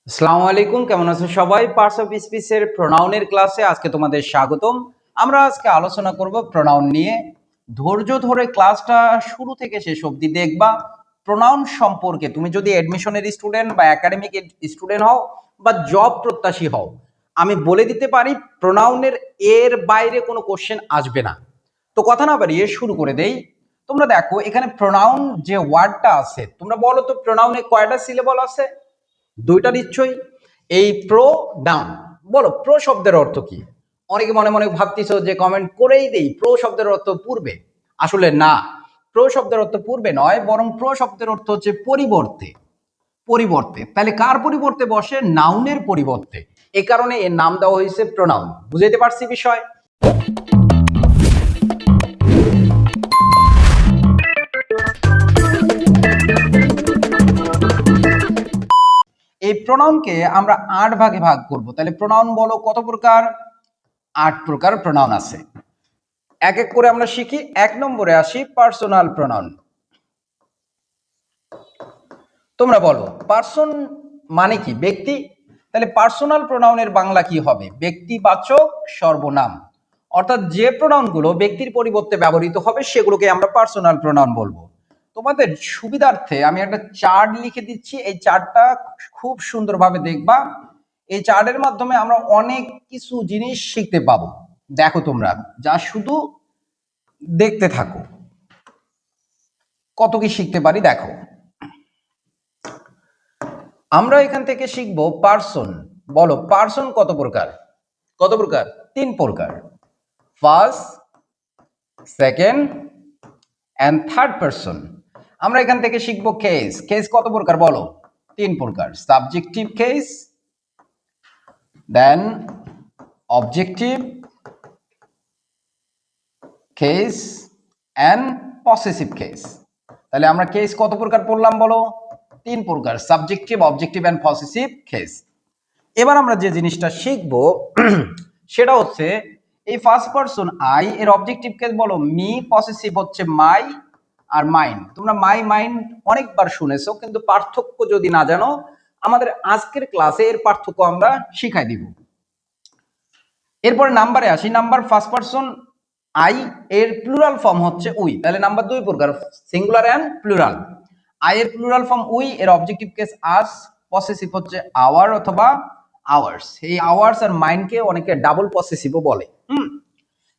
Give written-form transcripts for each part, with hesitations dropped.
আসসালামু আলাইকুম, কেমন আছো সবাই? পার্টস অফ স্পিচের প্রোনাউনের ক্লাসে আজকে তোমাদের স্বাগতম। আমরা আজকে আলোচনা করব প্রোনাউন নিয়ে। ধৈর্য ধরে ক্লাসটা শুরু থেকে শেষ অবধি দেখবা। প্রোনাউন সম্পর্কে তুমি যদি অ্যাডমিশনের স্টুডেন্ট বা একাডেমিক স্টুডেন্ট হও বা জব প্রত্যাশী হও, আমি বলে দিতে পারি প্রোনাউনের এর বাইরে কোনো কোশ্চেন আসবে না। তো কথা না বাড়িয়ে শুরু করে দেই। তোমরা দেখো এখানে প্রোনাউন যে ওয়ার্ডটা আছে, তোমরা বলো তো প্রোনাউনে কয়টা সিলেবল আছে? দুইটা নিশ্চয়ই। এই প্রো ডাউন, বলো প্রো শব্দের অর্থ কি? অনেকে মনে মনে ভাবতেছো যে কমেন্ট করেই দেই প্রো শব্দের অর্থ পূর্বে। আসলে না, প্রো শব্দের অর্থ পূর্বে নয়, বরং প্রো শব্দের অর্থ হচ্ছে পরিবর্তে। পরিবর্তে তাহলে কার পরিবর্তে বসে? নাউনের পরিবর্তে। এ কারণে এর নাম দেওয়া হয়েছে প্রোনাউন। বুঝাইতে পারছি বিষয়? এই প্রোনাউনকে আমরা 8 ভাগে ভাগ করব। তাহলে প্রোনাউন বলো কত প্রকার? 8 প্রকার প্রোনাউন আছে। এক এক করে আমরা শিখি। 1 নম্বরে আসি পার্সোনাল প্রোনাউন। তোমরা বলো পার্সন মানে কি? ব্যক্তি। তাহলে পার্সোনাল প্রোনাউনের বাংলা কি হবে? ব্যক্তিবাচক সর্বনাম। অর্থাৎ যে প্রোনাউনগুলো ব্যক্তির পরিবর্তে ব্যবহৃত হবে সেগুলোকে আমরা পার্সোনাল প্রোনাউন বলবো। তোমাদের সুবিধার্থে আমি একটা চার্ট লিখে দিচ্ছি, এই চার্টটা খুব সুন্দরভাবে দেখবা। এই চার্টের মাধ্যমে আমরা অনেক কিছু জিনিস শিখতে পাবো। দেখো তোমরা যা শুধু দেখতে থাকো, কত কি শিখতে পারি দেখো। আমরা এখান থেকে শিখবো পার্সন। বলো পার্সন কত প্রকার? কত প্রকার? 3 প্রকার। First, second and third person. আমরা এখান থেকে শিখবো কেস। কেস কত প্রকার বলো? 3 প্রকার। Subjective case, then objective case and possessive case. তাহলে আমরা কেস কত প্রকার পড়লাম বলো? 3 প্রকার। Subjective, objective and possessive case. এবার আমরা যে জিনিসটা শিখব সেটা হচ্ছে এই ফার্স্ট পারসন আই এর অবজেক্টিভ কেস বলো মি, পসেসিভ হচ্ছে মাই আর মাইন্ড। তোমরা মাই মাইন্ড অনেকবার শুনেছো, কিন্তু পার্থক্য যদি না জানো আমাদের আজকের ক্লাসে এর পার্থক্য আমরা শিখাই দিব। এরপরে নাম্বারে আসি। নাম্বার ফার্স্ট পারসন আই এর প্লুরাল ফর্ম হচ্ছে উই। তাহলে নাম্বার 2 প্রকার, সিঙ্গুলার এন্ড প্লুরাল। আই এর প্লুরাল ফর্ম উই, এর অবজেক্টিভ কেস আস, পসেসিভ হচ্ছে আওয়ার অথবা আওয়ার্স। এই আওয়ার্স আর মাইন্ডকে অনেকে ডাবল পসেসিভও বলে।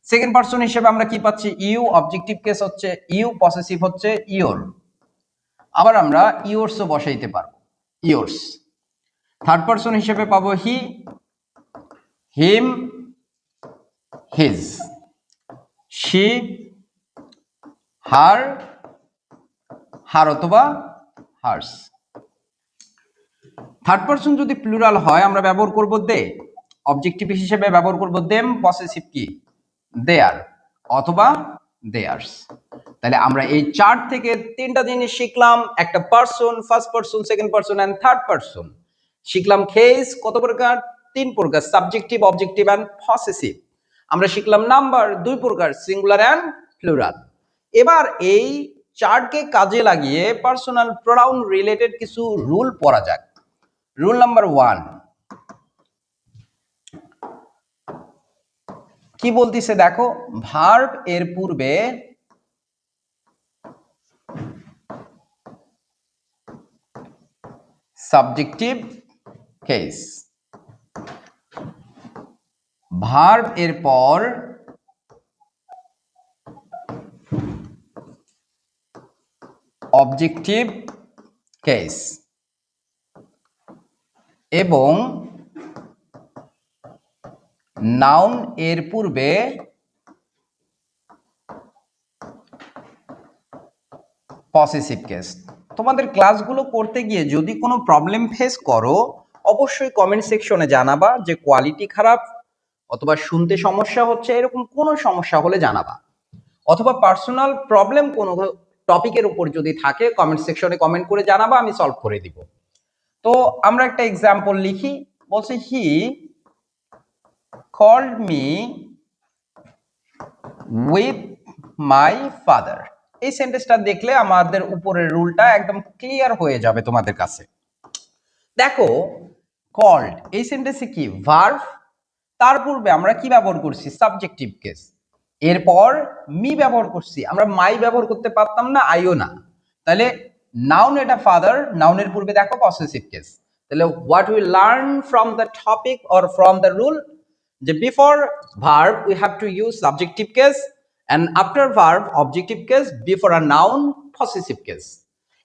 সেকেন্ড পারসন হিসেবে আমরা কি পাচ্ছি? ইউ, অবজেক্টিভ কেস হচ্ছে ইউ, পসেসিভ হচ্ছে ইওর। আবার আমরা ইওরসও বসাইতে পারবো, ইওরস। থার্ড পারসন হিসেবে পাবো হি, হিম, হিজ, শি, হার, হার অথবা হার্স। থার্ড পারসন যদি প্লুরাল হয় আমরা ব্যবহার করব দে, অবজেক্টিভ হিসেবে ব্যবহার করব দেম, পসেসিভ কি? দেয়ার অথবা দেয়ার্স। তাহলে আমরা এই চার্ট থেকে 3টা জিনিস শিখলাম। একটা person, first person, second person and third person. শিখলাম কেস কত প্রকার? 3 প্রকার, সাবজেক্টিভ, অবজেক্টিভ এন্ড পসেসিভ। আমরা শিখলাম নাম্বার 2 প্রকার, সিঙ্গুলার এন্ড প্লুরাল। এবার এই চার্টকে কাজে লাগিয়ে পার্সোনাল প্রোনাউন রিলেটেড কিছু রুল পড়া যাক। রুল নাম্বার 1 কি বলতিছে দেখো, ভার্ব এর পূর্বে সাবজেক্টিভ কেস, ভার্ব এর পর অবজেক্টিভ কেস এবং নাউন এর পূর্বে পসেসিভ কেস। তোমাদের ক্লাসগুলো করতে গিয়ে যদি কোনো প্রবলেম ফেস করো অবশ্যই কমেন্ট সেকশনে জানাবা, যে কোয়ালিটি খারাপ অথবা শুনতে সমস্যা হচ্ছে, এরকম কোনো সমস্যা হলে জানাবা। অথবা পার্সোনাল প্রবলেম কোনো টপিকের উপর যদি থাকে কমেন্ট সেকশনে কমেন্ট করে জানাবা, আমি সলভ করে দিব। তো আমরা একটা এক্সাম্পল লিখি। বলছে he called me with my father. এই সেন্টেন্সটা দেখলে আমাদের উপরের রুলটা একদম ক্লিয়ার হয়ে যাবে তোমাদের কাছে। দেখো কল্ড, এই সেন্টেন্সে কি ভার্ব, তার পূর্বে আমরা কি ব্যবহার করছি সাবজেক্টিভ কেস, এরপর মি ব্যবহার করছি, আমরা মাই ব্যবহার করতে পারতাম না, আইও না। তাহলে নাউন এটা ফাদার, নাউনের পূর্বে দেখো পসেসিভ কেস। তাহলে what we learn from the topic or from the rule, যে before verb we have to use subjective case and after verb objective case, before a noun possessive case.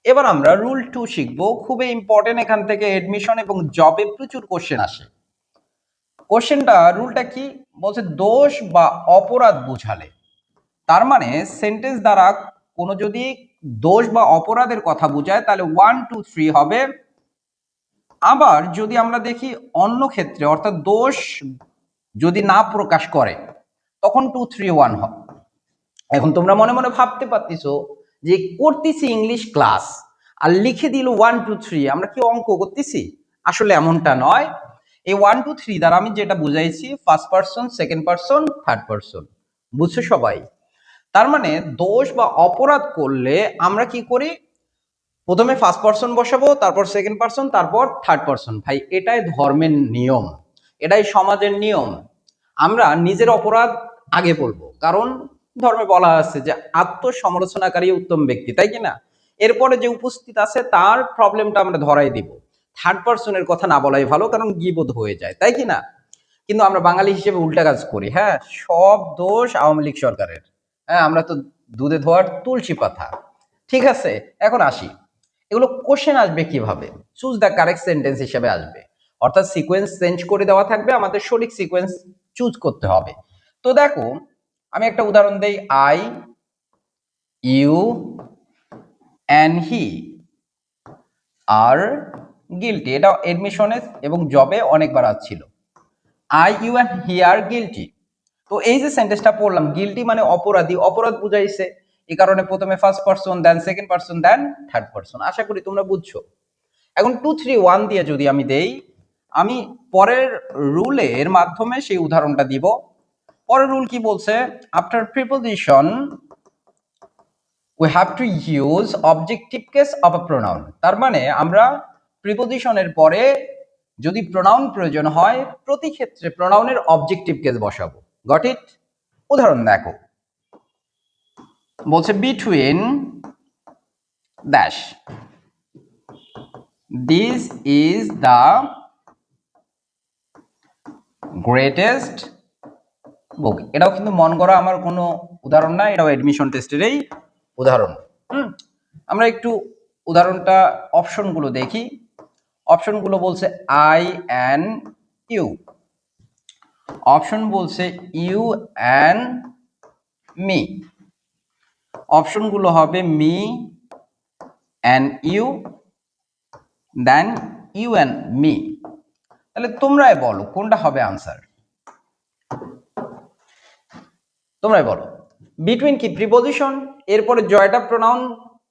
এবার আমরা rule 2 শিখবো, খুবই important, এখান থেকে admission এবং জবে প্রচুর কোশ্চেন আসে। কোশ্চেনটা রুলটা কি বলছে, দোষ বা অপরাধ বোঝালে, তার মানে সেন্টেন্স দ্বারা কোনো যদি দোষ বা অপরাধের কথা বোঝায় তাহলে 1 2 3 হবে। আবার যদি আমরা দেখি অন্য ক্ষেত্রে, অর্থাৎ দোষ যদি না প্রকাশ করে তখন 2 3 1 হবে। এখন তোমরা মনে মনে ভাবতে পারতেছো যে করতেছি ইংলিশ ক্লাস আর লিখে দিল 1 2 3, আমরা কি অঙ্ক করতেছি? আসলে এমনটা নয়। এই 1 2 3 দ্বারা আমি যেটা বুঝাইছি first person, second person, third person, বুঝছো সবাই? তার মানে দোষ বা অপরাধ করলে আমরা কি করি, প্রথমে ফার্স্ট পারসন বসাবো, তারপর সেকেন্ড পারসন, তারপর থার্ড পারসন। ভাই এটাই ধর্মের নিয়ম, এটাই সমাজের নিয়ম। আমরা নিজের অপরাধ আগে বলবো, কারণ ধর্মে বলা আছে যে আত্মসমালোচনাকারী উত্তম ব্যক্তি, তাই কি না? এরপরে যে উপস্থিত আছে তার প্রবলেমটা আমরা ধরাই দিব, থার্ড পারসনের কথা না বলাই ভালো, কারণ গীবত হয়ে যায়, তাই কি না? কিন্তু আমরা বাঙালি হিসেবে উল্টা কাজ করি, হ্যাঁ, সব দোষ আওয়ামী লীগ সরকারের। হ্যাঁ, আমরা তো দুধে ধোয়ার তুলসী পাতা। ঠিক আছে, এখন আসি, এগুলো কোশ্চেন আসবে কিভাবে, চুজ দ্য কারেক্ট সেন্টেন্স হিসেবে আসবে, অর্থাৎ সিকোয়েন্স চেঞ্জ করে দেওয়া থাকবে, আমাদের সঠিক সিকোয়েন্স চুজ করতে হবে। তো দেখো আমি একটা উদাহরণ দেই, I, you and he are guilty, এটা এডমিশনে এবং জবে অনেকবার আসছিল। I, you and he are guilty. তো এই যে সেন্টেন্সটা পড়লাম, গিলটি মানে অপরাধী, অপরাধ বুঝাইছে, এই কারণে প্রথমে first person, then second person, then third person. আশা করি তোমরা বুঝছো। এখন 2 3 1 দিয়ে যদি আমি দেই, আমি পরের রুলের মাধ্যমে সেই উদাহরণটা দিব। পরের রুল কি বলছে, after preposition we have to use objective case of a pronoun. তার মানে আমরা প্রিপোজিশনের পরে যদি প্রোনাউন প্রয়োজন হয়, প্রতি ক্ষেত্রে প্রোনাউনের অবজেক্টিভ কেস বসাবো। Got it? উদাহরণ দেখো, বলছে between dash, this is the greatest book. এটাও কিন্তু মন করা আমার কোনো উদাহরণ না, এটাও এডমিশন টেস্টেরই উদাহরণ। আমরা একটু উদাহরণটা অপশনগুলো দেখি। অপশনগুলো বলছে আই অ্যান্ড ইউ, অপশন বলছে ইউ অ্যান্ড মি, অপশনগুলো হবে me and you, then you and me. তাহলে তোমরাই বলো কোনটা হবে আনসার, তোমরাই বলো। বিটুইন কি প্রিপোজিশন, এরপরে জয়টা প্রোনাউন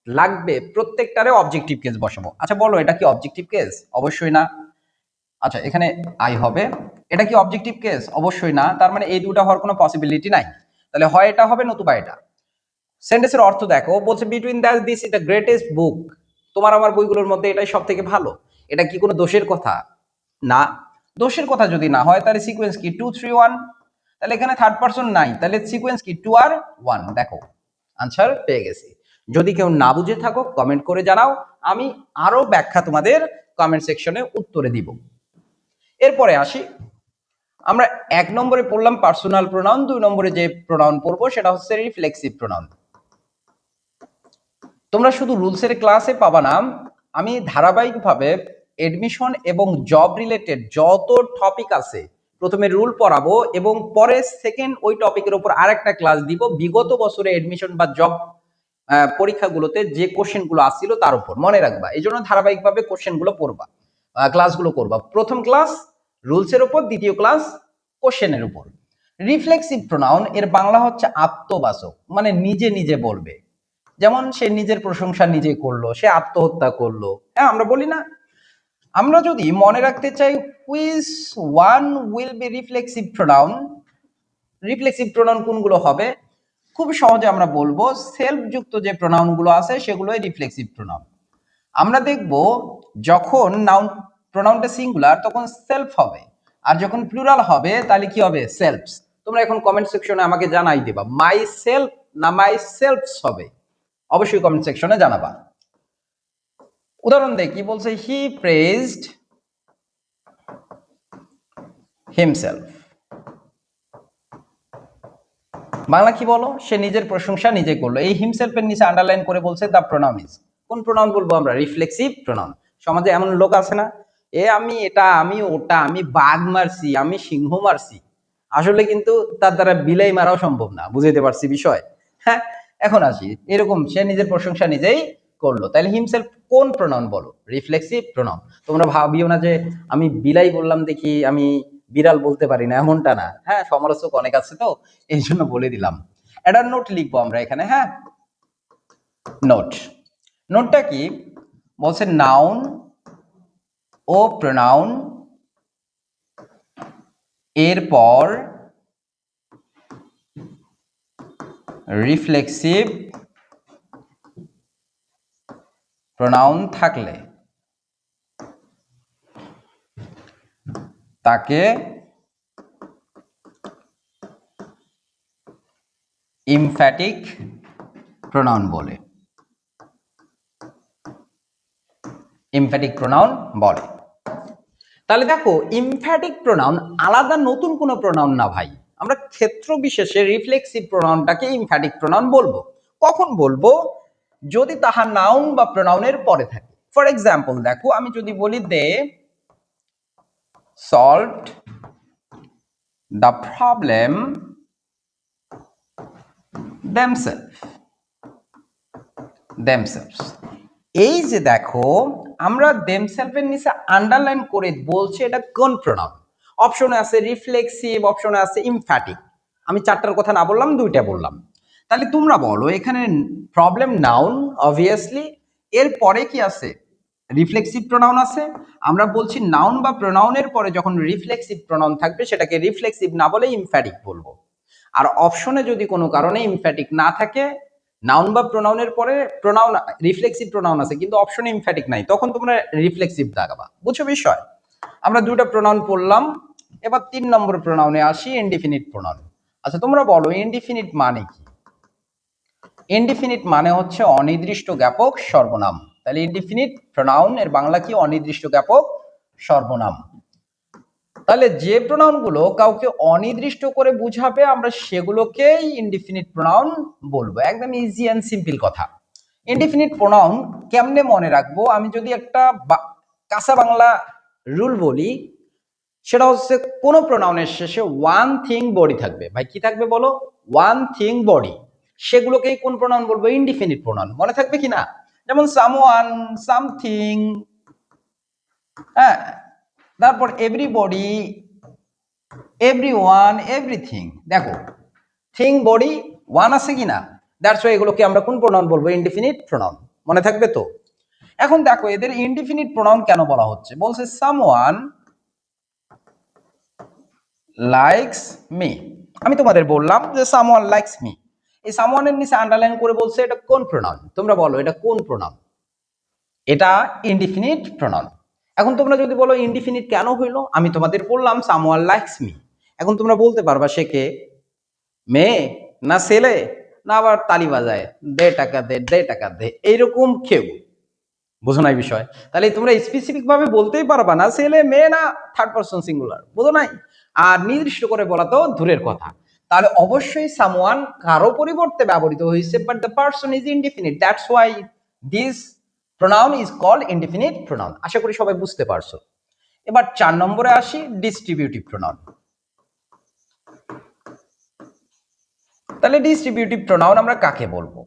লাগবে, প্রত্যেকটারে অবজেক্টিভ কেস বসাবো। আচ্ছা বলো এটা কি অবজেক্টিভ কেস? অবশ্যই না। আচ্ছা এখানে আই হবে, এটা কি অবজেক্টিভ কেস? অবশ্যই না। তার মানে এই দুটো হওয়ার কোনো পসিবিলিটি নাই। তাহলে হয় এটা হবে নতুবা এটা। সেন্টেন্সের অর্থ দেখো, বলছে between that this is the greatest book, তোমার আমার বইগুলোর মধ্যে এটাই সব থেকে ভালো। এটা কি কোনো দোষের কথা? না। দোষের কথা যদি না হয় তাহলে সিকোয়েন্স কি 2 3 1, তাহলে এখানে থার্ড পারসন নাই, তাহলে সিকোয়েন্স কি 2 আর 1। দেখো আনসার পেয়ে গেছি। যদি কেউ না বুঝে থাকো কমেন্ট করে জানাও, আমি আরো ব্যাখ্যা তোমাদের কমেন্ট সেকশনে উত্তরে দিব। এরপরে আসি, আমরা 1 নম্বরে পড়লাম পার্সোনাল প্রোনাউন, 2 নম্বরে যে প্রোনাউন পড়বো সেটা হচ্ছে রিফ্লেক্সিভ প্রোনাউন। তোমরা শুধু রুলসের ক্লাসে পাবা না, আমি ধারাবাহিকভাবে এডমিশন এবং জব রিলেটেড যত টপিক আছে প্রথমে রুল পড়াবো এবং পরে সেকেন্ড ওই টপিকের উপর আরেকটা ক্লাস দিব, বিগত বছরে এডমিশন বা জব পরীক্ষাগুলোতে যে কোশ্চেনগুলো আসছিল তার উপর মনে রাখবা। এই জন্য ধারাবাহিকভাবে কোশ্চেনগুলো পড়বা, ক্লাসগুলো করবা। প্রথম ক্লাস রুলসের উপর, দ্বিতীয় ক্লাস কোশ্চেনের উপর। রিফ্লেক্সিভ প্রোনাউন এর বাংলা হচ্ছে আত্মবাচক, মানে নিজে নিজে বলবে। যেমন সে নিজের প্রশংসা নিজে করলো, সে আত্মহত্যা করলো। হ্যাঁ, আমরা বলি না? আমরা যদি মনে রাখতে চাই which one will be reflexive pronoun, reflexive pronoun কোনগুলো হবে, খুব সহজে আমরা বলবো সেলফ যুক্ত যে প্রোনাউন গুলো আছে সেগুলোই রিফ্লেক্সিভ প্রোনাউন। আমরা দেখব যখন নাউন প্রোনাউনটা সিঙ্গুলার তখন সেলফ হবে, আর যখন প্লুরাল হবে তাহলে কি হবে? সেলফস। তোমরা এখন কমেন্ট সেকশনে আমাকে জানাই দিবা মাই সেলফ না মাই সেলফস হবে, অবশ্যই কমেন্ট সেকশনে জানাবা। উদাহরণ দেখ কি বলছে, হি প্রেজড হিমসেলফ। বাংলা কি বলো? সে নিজের প্রশংসা নিজে করলো। এই হিমসেলফের নিচে আন্ডারলাইন করে বলছে দ্য প্রোনাউন ইজ। কোন প্রোনাউন বলবো আমরা? Reflexive pronoun. সমাজে এমন লোক আছে না, আমি এটা, আমি ওটা, আমি বাঘ মারছি, আমি সিংহ মারছি, আসলে কিন্তু তার দ্বারা বিলাই মারাও সম্ভব না। বুঝাইতে পারছি বিষয়? হ্যাঁ, এখন আসি, এরকম সে নিজের প্রশংসা নিজেই করলো, তাহলে হিমসেলফ কোন প্রোনাউন বলো? Reflexive pronoun. তোমরা ভাবিও না যে আমি বিলাই বললাম দেখি আমি বিড়াল বলতে পারি না, এমনটা না। হ্যাঁ, সমালোচক অনেক আছে তো এই জন্য বলে দিলাম। একটা নোট লিখবো আমরা এখানে। হ্যাঁ, নোট। নোটটা কি বলছে? নাউন ও প্রোনাউন এরপর রিফ্লেক্সিভ প্রোনাউন থাকলে তাকে ইমফ্যাটিক প্রোনাউন বলে। ইমফ্যাটিক প্রোনাউন বলে। তাহলে দেখো, ইমফ্যাটিক প্রোনাউন আলাদা নতুন কোনো প্রোনাউন না ভাই। আমরা ক্ষেত্র বিশেষে রিফ্লেক্সিভ প্রোনাউনটাকে ইমফ্যাটিক প্রোনাউন বলবো। কখন বলবো? যদি তাহা নাউন বা প্রোনাউনের পরে থাকে। ফর এক্সাম্পল দেখো, আমি যদি বলি দে সলভড দ্য প্রবলেম themselves। এই যে দেখো, আমরা themselves-এর নিচে আন্ডারলাইন করে বলছি এটা কোন প্রোনাউন। অপশনে আছে রিফ্লেক্সিভ, অপশনে আছে ইমফ্যাটিক। আমি চারটার কথা না বললাম, দুইটা বললাম। তাহলে তোমরা বলো, এখানে প্রবলেম নাউন অবভিয়াসলি, এর পরে কি আছে? রিফ্লেক্সিভ প্রোনাউন আছে। আমরা বলছি নাউন বা প্রোনাউনের পরে যখন রিফ্লেক্সিভ প্রোনাউন থাকবে সেটাকে রিফ্লেক্সিভ না বলে ইমফ্যাটিক বলবো। আর অপশনে যদি কোনো কারণে ইমফ্যাটিক না থাকে, নাউন বা প্রোনাউনের পরে প্রোনাউন রিফ্লেক্সিভ প্রোনাউন আছে কিন্তু অপশনে ইমফ্যাটিক নাই, তখন তোমরা রিফ্লেক্সিভ দাগাবা। বুঝছো বিষয়? আমরা দুটো প্রোনাউন পড়লাম, এবার 3 নম্বর প্রোনাউনে আসি, ইনডিফিনিট প্রোনাউন। আচ্ছা, তোমরা বলো ইনডিফিনিট মানে কি? ইনডিফিনিট মানে হচ্ছে অনির্দিষ্ট জ্ঞাপক সর্বনাম। তাহলে ইনডিফিনিট প্রোনাউন এর বাংলা কি? অনির্দিষ্ট জ্ঞাপক সর্বনাম। তাহলে যে প্রোনাউন গুলো কাউকে অনির্দিষ্ট করে বুঝাবে আমরা সেগুলোকেই ইনডিফিনিট প্রোনাউন বলবো। একদম ইজি এন্ড সিম্পল কথা। ইনডিফিনিট প্রোনাউন কেমনে মনে রাখবো? আমি যদি একটা কাঁচা বাংলা রুল বলি, সেটা হচ্ছে কোন প্রোনাউনের শেষে ওয়ান থিং বডি থাকবে। ভাই কি থাকবে বলো? One thing body. সেগুলোকেই কোন প্রোনাউন বলবো? Indefinite pronoun. মনে থাকবে কিনা? যেমন সামওয়ান, সামথিং, হ্যাঁ, তারপর এভরিবডি, এভরিওয়ান, এভরিথিং। দেখো, থিং, বডি, ওয়ান আছে কিনা? দ্যাটস ওয়াই এগুলোকে আমরা কোন প্রোনাউন বলবো? Indefinite pronoun. মনে থাকবে তো? এখন দেখো, এদের ইনডিফিনিট প্রোনাউন কেন বলা হচ্ছে? বলছে সামওয়ান লাইকস মি। আমি তোমাদের বললাম যে সামওয়ান লাইকস মি। এই সামওয়ানের নিচে আন্ডারলাইন করে বলছে এটা কোন প্রোনাউন? তোমরা বলো এটা কোন প্রোনাউন? এটা ইনডিফিনিট প্রোনাউন। এখন তোমরা যদি বলো ইনডিফিনিট কেন হইলো, আমি তোমাদের বললাম সামওয়ান লাইকস মি। এখন তোমরা বলতে পারবা সে কে? মেয়ে না ছেলে, না আবার তালি বাজায় দে টাকা দে, দে টাকা দে, এইরকম কেউ? বোঝো নাই বিষয়? তাহলে তোমরা স্পেসিফিক ভাবে বলতেই পারবা না ছেলে মেয়ে না থার্ড পারসন সিঙ্গুলার। বোঝো নাই? আর নির্দিষ্ট করে বলা তো দূরের কথা। তাহলে অবশ্যই সামওয়ান কারো পরিবর্তে ব্যবহৃত হয়েছে, but the person is indefinite. That's why this pronoun is called indefinite pronoun. আশা করি সবাই বুঝতে পারছো। এবার 4 নম্বরে আসি, ডিস্ট্রিবিউটিভ প্রোনাউন। তাহলে ডিস্ট্রিবিউটিভ প্রোনাউন আমরা কাকে বলবো?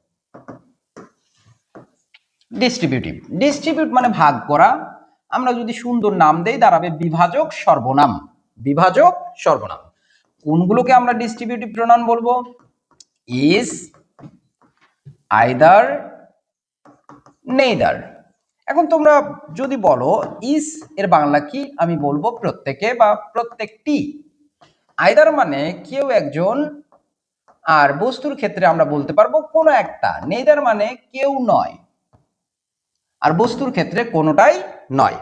ডিস্ট্রিবিউটিভ, ডিস্ট্রিবিউট মানে ভাগ করা। আমরা যদি সুন্দর নাম দেই দাঁড়াবে বিভাজক সর্বনাম। বিভাজক সর্বনাম। কোনগুলোকে আমরা ডিস্ট্রিবিউটিভ প্রোনাউন বলবো? Is, either, neither. এখন তোমরা যদি বলো ইজ এর বাংলা কি, আমি বলবো প্রত্যেকে বা প্রত্যেকটি। আইদার মানে কেউ একজন, আর বস্তুর ক্ষেত্রে আমরা বলতে পারবো কোনো একটা। নেইদার মানে কেউ নয়, আর বস্তুর ক্ষেত্রে কোনোটাই নয়।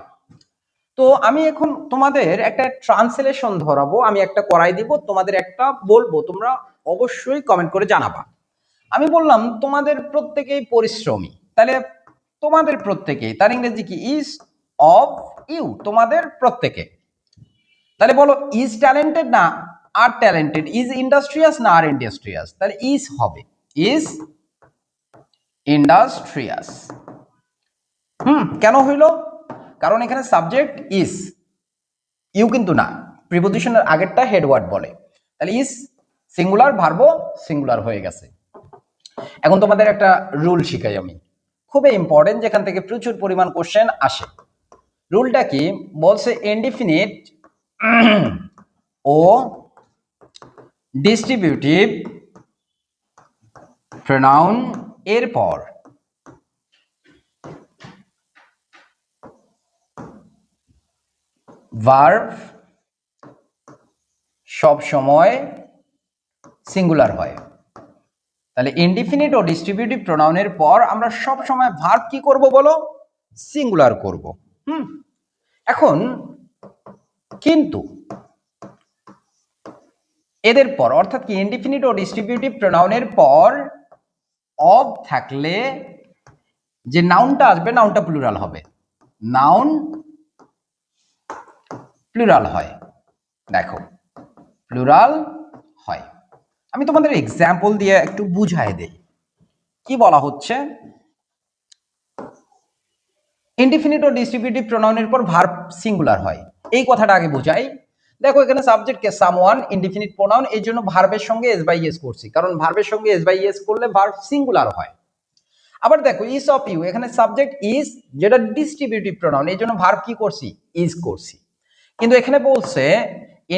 তো আমি এখন তোমাদের একটা ট্রান্সলেশন ধরাবো, আমি একটা করাই দিব, তোমাদের একটা বলবো, তোমরা অবশ্যই কমেন্ট করে জানাবা। আমি বললাম তোমাদের প্রত্যেকেই পরিশ্রমী, তাহলে তোমাদের প্রত্যেকেই তার ইংরেজি কি? ইজ অফ ইউ, তোমাদের প্রত্যেকে। তাহলে বলো ইজ ট্যালেন্টেড না আর ট্যালেন্টেড, ইজ ইন্ডাস্ট্রিয়াস না আর ইন্ডাস্ট্রিয়াস, তাহলে ইজ হবে, ইজ ইন্ডাস্ট্রিয়াস। কেন হইল? কারণ এখানে সাবজেক্ট ইজ, ইউ কিন্তু না, প্রিপোজিশনের আগেরটা হেডওয়ার্ড বলে, তাহলে ইজ সিঙ্গুলার, ভার্বও সিঙ্গুলার হয়ে গেছে। এখন তোমাদের একটা রুল শিখাই আমি, খুবই ইম্পর্টেন্ট, যেখান থেকে প্রচুর পরিমাণ কোশ্চেন আসে। রুলটা কি বলছে? ইনডিফিনিট ও ডিস্ট্রিবিউটিভ প্রোনাউন এর পর ভার্ব সব সময় সিঙ্গুলার হয়। তাহলে ইনডিফিনিট ও ডিস্ট্রিবিউটিভ প্রোনাউনের পর আমরা সব সময় ভার্ব কি করব বলো? সিঙ্গুলার করব। এখন কিন্তু এদের পর, অর্থাৎ কি ইনডিফিনিট ও ডিস্ট্রিবিউটিভ প্রোনাউনের পর অব থাকলে যে নাউনটা আসবে, নাউনটা প্লুরাল হবে, নাউন প্লুরাল হয়। দেখো প্লুরাল হয়। আমি তোমাদের এক্সাম্পল দিয়ে একটু বুঝাই দেই কি বলা হচ্ছে। ইনডিফিনিট ও ডিস্ট্রিবিউটিভ প্রোনাউনের পর ভার্ব সিঙ্গুলার হয়, এই কথাটা আগে বুঝাই। দেখো এখানে সাবজেক্ট কে সামওয়ান, ইনডিফিনিট প্রোনাউন, এই জন্য ভার্বের সঙ্গে এস বাই এস করছি, কারণ ভার্বের সঙ্গে এস বাই এস করলে ভার্ব সিঙ্গুলার হয়। আবার দেখো ইজ অফ ইউ, এখানে সাবজেক্ট ইজ, যেটা ডিস্ট্রিবিউটিভ প্রোনাউন, এই জন্য ভার্ব কি করছি? ইজ করছি। কিন্তু এখানে বলছে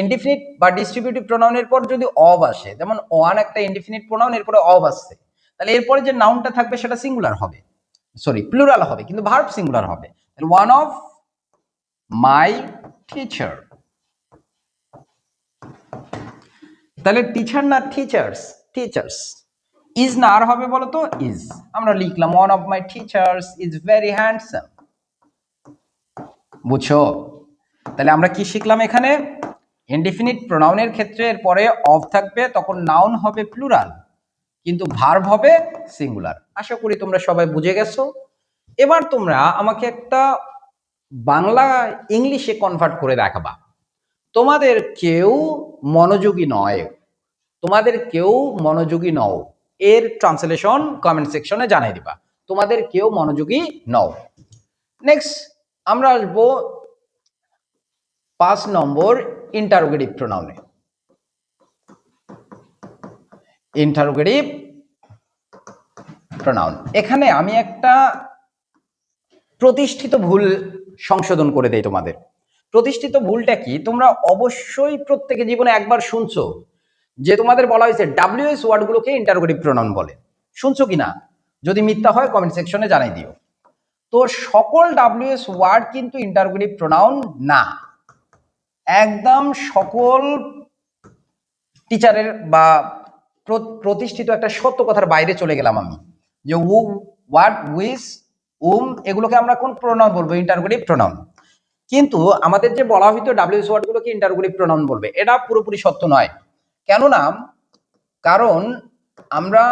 ইনডিফিনিট বা ডিস্ট্রিবিউটিভ প্রোনাউনের পর যদি অব আসে, যেমন ওয়ান একটা ইনডিফিনিট প্রোনাউন, এরপরে অব আসছে, তাহলে এরপরে যে নাউনটা থাকবে সেটা সিঙ্গুলার হবে, সরি প্লুরাল হবে, কিন্তু ভার্ব সিঙ্গুলার হবে। ওয়ান অফ মাই টিচার, তাহলে টিচার না টিচার্স? টিচার্স। ইজ না আর হবে বলো তো? ইজ। আমরা লিখলাম one of my teachers is very handsome. বুঝছো? তাহলে আমরা কি শিখলাম এখানে? ইনডিফিনিট প্রোনাউনের ক্ষেত্রে এর পরে অফ থাকবে, তখন নাউন হবে প্লুরাল, কিন্তু ভার্ব হবে সিঙ্গুলার। আশা করি তোমরা সবাই বুঝে গেছো। এবার তোমরা আমাকে একটা বাংলা ইংলিশে কনভার্ট করে দেখাবা। তোমাদের কেউ মনোযোগী নয়, তোমাদের কেউ মনোযোগী নও, এর ট্রান্সলেশন কমেন্ট সেকশনে জানাই দিবা। তোমাদের কেউ মনোযোগী নও। নেক্সট আমরা আসবো 5 নম্বর ইন্টারোগেটিভ প্রোনাউনে। ইন্টারোগেটিভ প্রোনাউন, এখানে আমি একটা প্রতিষ্ঠিত ভুল সংশোধন করে দেই তোমাদের। প্রতিষ্ঠিত ভুলটা কি? তোমরা অবশ্যই প্রত্যেকে জীবনে একবার শুনছো যে তোমাদের বলা হয়েছে ডাব্লিউএস ওয়ার্ডগুলোকে ইন্টারোগেটিভ প্রোনাউন বলে। শুনছো কিনা? যদি মিথ্যা হয় কমেন্ট সেকশনে জানাই দিও। তো সকল ডাব্লিউএস ওয়ার্ড কিন্তু ইন্টারোগেটিভ প্রোনাউন না। একদম সকল টিচারের বা প্রতিষ্ঠিত একটা সত্য কথার বাইরে চলে গেলাম আমি, যে উ, হোয়াট, উইস, এগুলোকে আমরা কোন প্রোনাউন বলবো? Interrogative pronoun. কিন্তু আমাদের যে বলা হইতো ডাব্লিউএস ওয়ার্ডগুলোকে ইন্টারোগেটিভ প্রোনাউন বলবে, এটা পুরোপুরি সত্য নয়। কেননা কারণ আমরা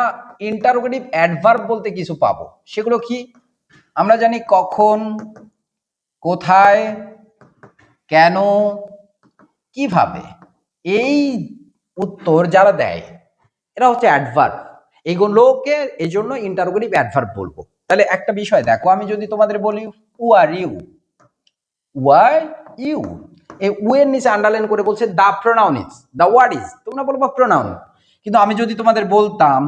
ইন্টারোগেটিভ অ্যাডভার্ব বলতে কিছু পাবো। সেগুলো কি? আমরা জানি কখন, কোথায়, কেন, কিভাবে। এই উত্তর যারা দেয় এরা হচ্ছে অ্যাডভার্ব, এইগুলোকে এই জন্য ইন্টারোগেটিভ অ্যাডভার্ব বলবো। তাহলে একটা বিষয় দেখো, আমি যদি তোমাদের বলি who are you, why you, এই উ এর নিচে আন্ডারলাইন করে বলছে the pronoun is, the word is, তোমরা বলবো প্রোনাউন। কিন্তু আমি যদি তোমাদের বলতাম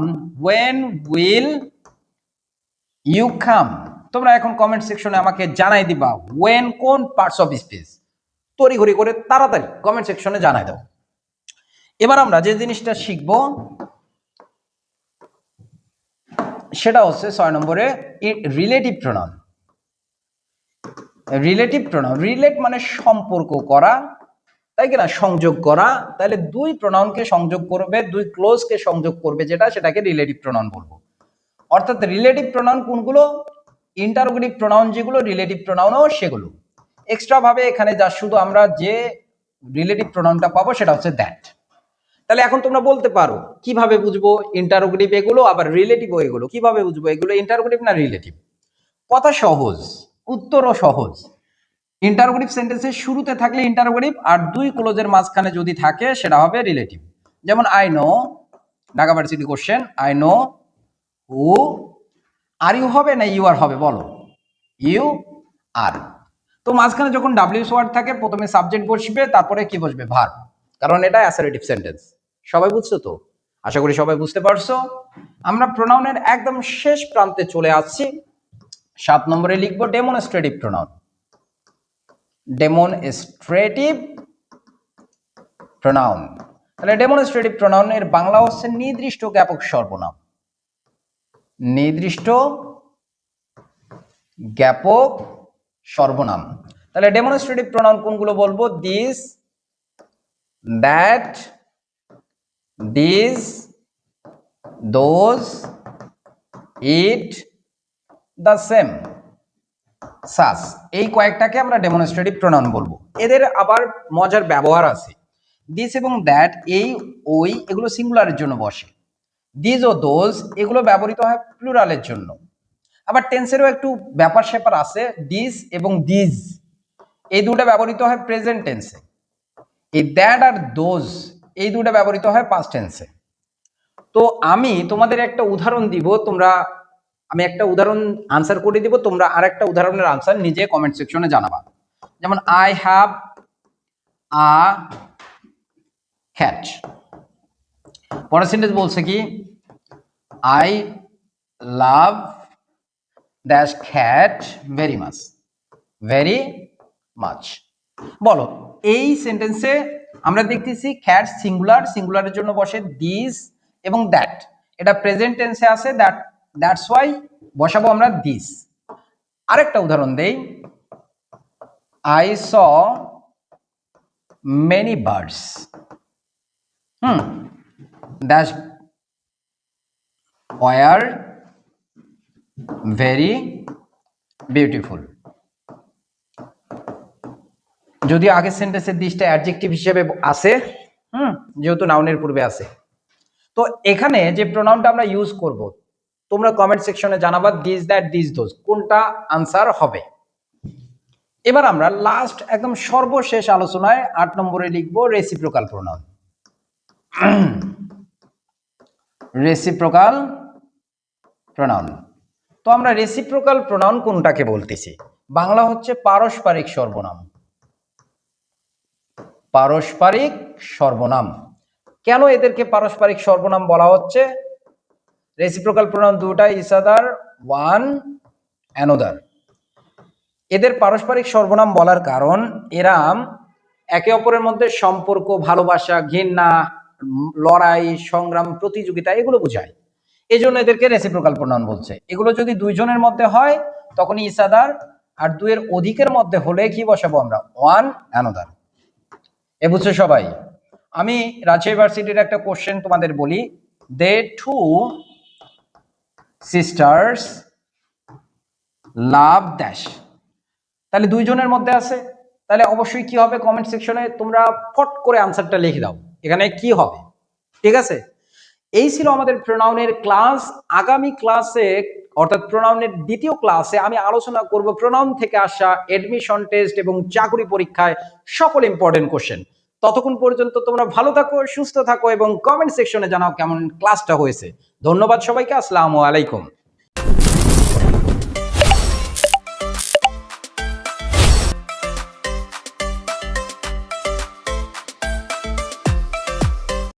when will you come, তোমরা এখন কমেন্ট সেকশনে আমাকে জানাই দিবা when কোন পার্টস অফ স্পিচ, তড়িঘড়ি করে তাড়াতাড়ি কমেন্ট সেকশনে জানাই দাও। এবার আমরা যে জিনিসটা শিখবো সেটা হচ্ছে 6 নম্বরে relative pronoun. Relative pronoun, relate মানে সম্পর্ক করা, তাই কিনা? সংযোগ করা। তাহলে দুই প্রোনাউনকে সংযোগ করবে, দুই ক্লোজকে সংযোগ করবে, যেটা সেটাকে রিলেটিভ প্রোনাউন বলবো। অর্থাৎ রিলেটিভ প্রোনাউন কোনগুলো? ইন্টারোগেটিভ প্রোনাউন যেগুলো রিলেটিভ প্রোনাউনও সেগুলো। এক্সট্রা ভাবে এখানে যা শুধু আমরা যে রিলেটিভ প্রোনাউনটা পাবো সেটা হচ্ছে দ্যাট। তাহলে এখন তোমরা বলতে পারো কিভাবে বুঝবো ইন্টারোগেটিভ এগুলো আবার রিলেটিভ এগুলো কিভাবে বুঝবো এগুলো ইন্টারোগেটিভ না রিলেটিভ? কথা সহজ, উত্তরও সহজ। ইন্টারোগেটিভ সেন্টেন্সের শুরুতে থাকলে ইন্টারোগেটিভ, আর দুই ক্লোজের মাঝখানে যদি থাকে সেটা হবে রিলেটিভ। যেমন I know, Dhaka varsity question, I know who, are you হবে না ইউ আর হবে বলো? You are. তো মাঝখানে যখন ডাব্লিউএস ওয়ার্ড থাকে প্রথমে সাবজেক্ট বসবে, তারপরে কি বসবে? ভার্ব, কারণ এটা অ্যাসারেটিভ সেন্টেন্স। সবাই বুঝছো তো? আশা করি সবাই বুঝতে পারছো। আমরা প্রোনাউনের একদম শেষ প্রান্তে চলে আসছি। 7 নম্বরে লিখবো ডেমনস্ট্রেটিভ প্রোনাউন। Demonstrative pronoun. তাহলে ডেমনস্ট্রেটিভ প্রোনাউনের বাংলা হচ্ছে নির্দিষ্ট জ্ঞাপক সর্বনাম। নির্দিষ্ট জ্ঞাপক সর্বনাম। তাহলে ডেমনস্ট্রেটিভ প্রোনাউন কোনগুলো বলবো? This, that, this, those, it, the same, such. এই কয়েকটাকে আমরা ডেমনস্ট্রেটিভ প্রোনাউন বলবো। এদের আবার মজার ব্যবহার আছে। দিস এবং দ্যাট, এই, ওই, এগুলো সিঙ্গুলারের জন্য বসে। দিস ও দোজ এগুলো ব্যবহৃত হয় প্লুরালের জন্য। আবার টেন্সেরও একটু ব্যাপার স্যাপার আছে। দিস এবং দিজ এই দুটো ব্যবহৃত হয় প্রেজেন্ট টেন্সে। এই দ্যাট আর দোজ এই দুটো ব্যবহৃত হয় পাস্ট টেন্সে। তো আমি তোমাদের একটা উদাহরণ দিব, আমি একটা উদাহরণ আনসার করে দিব, তোমরা আর একটা উদাহরণের আনসার নিজে কমেন্ট সেকশনে জানাবা। যেমন আই হ্যাভ আ ক্যাট। পরের সেন্টেন্স বলছে কি? I love that cat very much. Very much. বলো, এই সেন্টেন্সে আমরা দেখতেছি ক্যাট সিঙ্গুলার, সিঙ্গুলারের জন্য বসে দিস এবং দ্যাট। এটা প্রেজেন্ট টেন্সে আছে, দ্যাটস ওয়াই বসাবো আমরা দিস। আরেকটা উদাহরণ দেই। I saw many birds. That were very beautiful. যদিও আগের সেন্টেন্সের দিসটা অ্যাডজেক্টিভ হিসেবে আছে, যেহেতু নাউনের পূর্বে আছে। তো এখানে যে প্রোনাউনটা আমরা ইউজ করব, তোমরা কমেন্ট সেকশনে জানাবা দিস, দ্যাট, দিস, দোজ কোনটা আনসার হবে। এবার আমরা লাস্ট একদম সর্বশেষ আলোচনায় 8 নম্বরে লিখবো রেসিপ্রোকাল প্রোনাউন। Reciprocal pronoun. তো আমরা রেসিপ্রোকাল প্রোনাউন কোনটাকে বলতেছি? বাংলা হচ্ছে পারস্পরিক সর্বনাম। পারস্পরিক সর্বনাম। কেন এদেরকে পারস্পরিক সর্বনাম বলা হচ্ছে? রেসিপ্রোকাল প্রোনাউন দুটা, ইচ আদার, ওয়ান অ্যানাদার। এদের পারস্পরিক সর্বনাম বলার কারণ এরা একে অপরের মধ্যে সম্পর্ক, ভালোবাসা, ঘৃণা, লড়াই, সংগ্রাম, প্রতিযোগিতা এগুলো বোঝায়। এই জন্য এদেরকে রেসিপ্রোকাল প্রোনাউন বলছে। এগুলো যদি দুইজনের মধ্যে হয় তখন ইচ আদার, আর দুইয়ের অধিকের মধ্যে হলে কি বসাবো আমরা? One another. এ বুঝছো সবাই? আমি রাজশাহী ইউনিভার্সিটির একটা কোশ্চেন তোমাদের বলি। দে টু সিস্টার্স লাভ ড্যাশ। তাহলে দুইজনের মধ্যে আছে, তাহলে অবশ্যই কি হবে? কমেন্ট সেকশনে তোমরা ফট করে আনসারটা লিখে দাও এখানে কি হবে। ঠিক আছে? এই ছিল আমাদের প্রোনাউনের ক্লাস। আগামী ক্লাসে অর্থাৎ প্রোনাউনের দ্বিতীয় ক্লাসে আমি আলোচনা করব প্রোনাউন থেকে আসা এডমিশন টেস্ট এবং চাকরি পরীক্ষায় সকল ইম্পর্টেন্ট কোশ্চেন। ততক্ষণ পর্যন্ত তোমরা ভালো থাকো, সুস্থ থাকো এবং কমেন্ট সেকশনে জানাও কেমন ক্লাসটা হয়েছে। ধন্যবাদ সবাইকে। আসসালামু আলাইকুম।